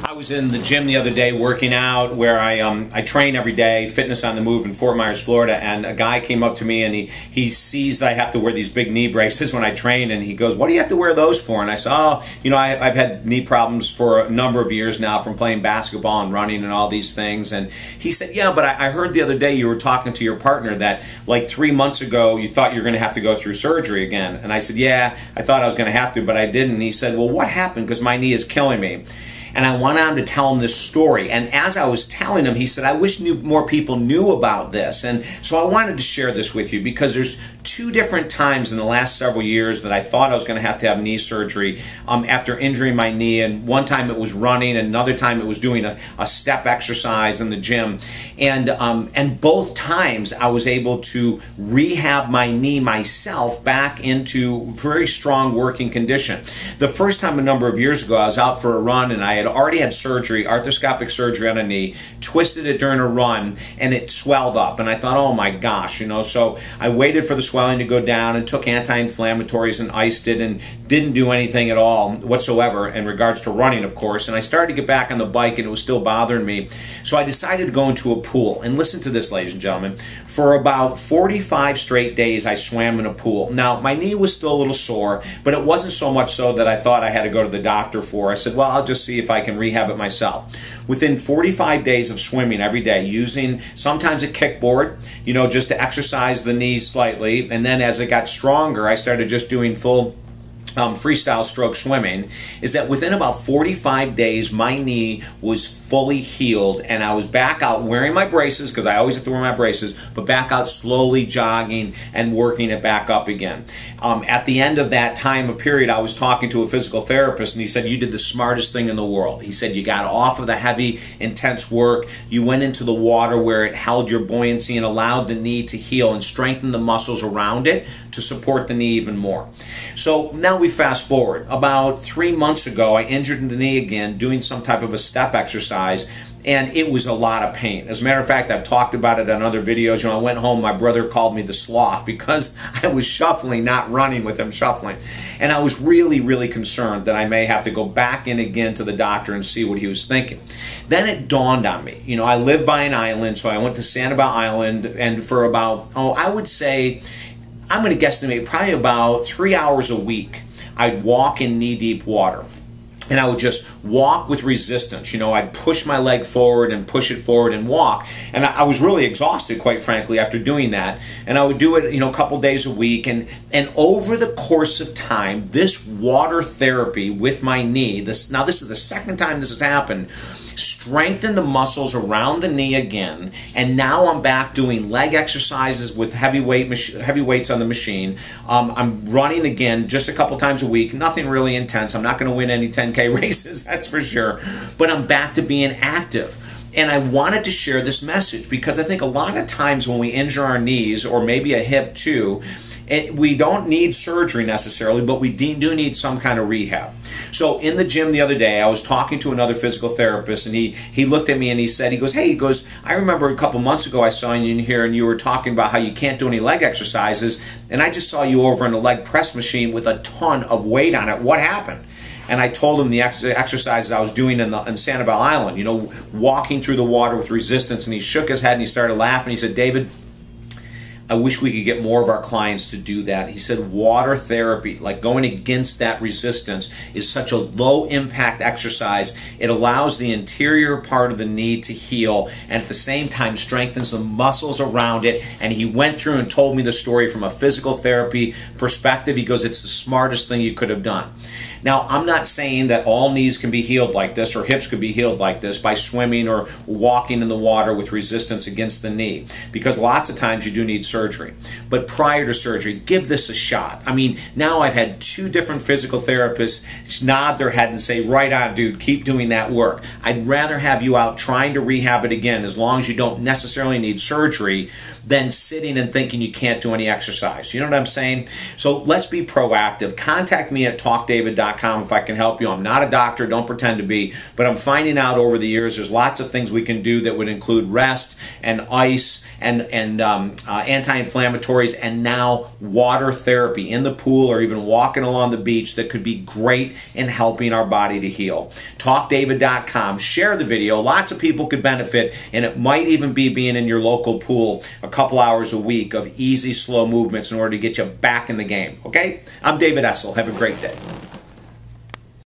I was in the gym the other day working out where I train every day, Fitness on the Move in Fort Myers, Florida, and a guy came up to me and he sees that I have to wear these big knee braces when I train, and he goes, "What do you have to wear those for?" And I said, "Oh, you know, I've had knee problems for a number of years now from playing basketball and running and all these things." And he said, "Yeah, but I heard the other day you were talking to your partner that like 3 months ago you thought you were going to have to go through surgery again." And I said, "Yeah, I thought I was going to have to, but I didn't." And he said, "Well, what happened? Because my knee is killing me." And I went on to tell him this story. And as I was telling him, he said, "I wish more people knew about this." And so I wanted to share this with you because there's 2 different times in the last several years that I thought I was going to have knee surgery after injuring my knee. And one time it was running, and another time it was doing a step exercise in the gym. And both times I was able to rehab my knee myself back into very strong working condition. The first time a number of years ago, I was out for a run and I had already had surgery, arthroscopic surgery on a knee, twisted it during a run, and it swelled up. And I thought, oh my gosh, you know, so I waited for the swelling to go down and took anti-inflammatories and iced it and didn't do anything at all whatsoever in regards to running, of course. And I started to get back on the bike and it was still bothering me. So I decided to go into a pool. And listen to this, ladies and gentlemen. For about 45 straight days, I swam in a pool. Now, my knee was still a little sore, but it wasn't so much so that I thought I had to go to the doctor for. I said, well, I'll just see if I can rehab it myself. Within 45 days of swimming every day, using sometimes a kickboard, you know, just to exercise the knees slightly, and then as it got stronger, I started just doing full freestyle stroke swimming, is that within about 45 days, my knee was fully healed, and I was back out wearing my braces, because I always have to wear my braces, but back out slowly jogging and working it back up again. At the end of that time of period, I was talking to a physical therapist, and he said, "You did the smartest thing in the world." He said, "You got off of the heavy, intense work, you went into the water where it held your buoyancy and allowed the knee to heal and strengthen the muscles around it to support the knee even more." So now we fast forward. About 3 months ago, I injured the knee again doing some type of a step exercise, and it was a lot of pain. As a matter of fact, I've talked about it on other videos. You know, I went home, my brother called me the sloth because I was shuffling, not running with him shuffling. And I was really, really concerned that I may have to go back in again to the doctor and see what he was thinking. Then it dawned on me. You know, I live by an island, so I went to Sanibel Island, and for about, I would say, I'm going to guesstimate probably about 3 hours a week, I'd walk in knee-deep water. And I would just walk with resistance. You know, I'd push my leg forward and push it forward and walk. And I was really exhausted, quite frankly, after doing that. And I would do it, you know, a couple days a week. And over the course of time, this water therapy with my knee, now this is the second time this has happened, strengthened the muscles around the knee again, and now I'm back doing leg exercises with heavy weights on the machine. I'm running again just a couple times a week, nothing really intense. I'm not going to win any 10K races, that's for sure, but I'm back to being active. And I wanted to share this message because I think a lot of times when we injure our knees, or maybe a hip too, we don't need surgery necessarily, but we do need some kind of rehab. So in the gym the other day, I was talking to another physical therapist, and he looked at me and he said, "I remember a couple months ago I saw you in here and you were talking about how you can't do any leg exercises, and I just saw you over in a leg press machine with a ton of weight on it. What happened?" And I told him the exercises I was doing in Sanibel Island, you know, walking through the water with resistance, and he shook his head and he started laughing. He said, "David, I wish we could get more of our clients to do that." He said water therapy, like going against that resistance, is such a low impact exercise. It allows the interior part of the knee to heal and at the same time strengthens the muscles around it. And he went through and told me the story from a physical therapy perspective. He goes, "It's the smartest thing you could have done." Now, I'm not saying that all knees can be healed like this, or hips could be healed like this by swimming or walking in the water with resistance against the knee, because lots of times you do need surgery. But prior to surgery, give this a shot. I mean, now I've had 2 different physical therapists nod their head and say, "Right on, dude, keep doing that work." I'd rather have you out trying to rehab it again, as long as you don't necessarily need surgery, than sitting and thinking you can't do any exercise. You know what I'm saying? So let's be proactive. Contact me at talkdavid.com talkdavid.com if I can help you. I'm not a doctor, don't pretend to be, but I'm finding out over the years there's lots of things we can do that would include rest and ice and anti-inflammatories, and now water therapy in the pool or even walking along the beach that could be great in helping our body to heal. talkdavid.com. Share the video. Lots of people could benefit, and it might even be being in your local pool a couple hours a week of easy, slow movements in order to get you back in the game. Okay? I'm David Essel. Have a great day.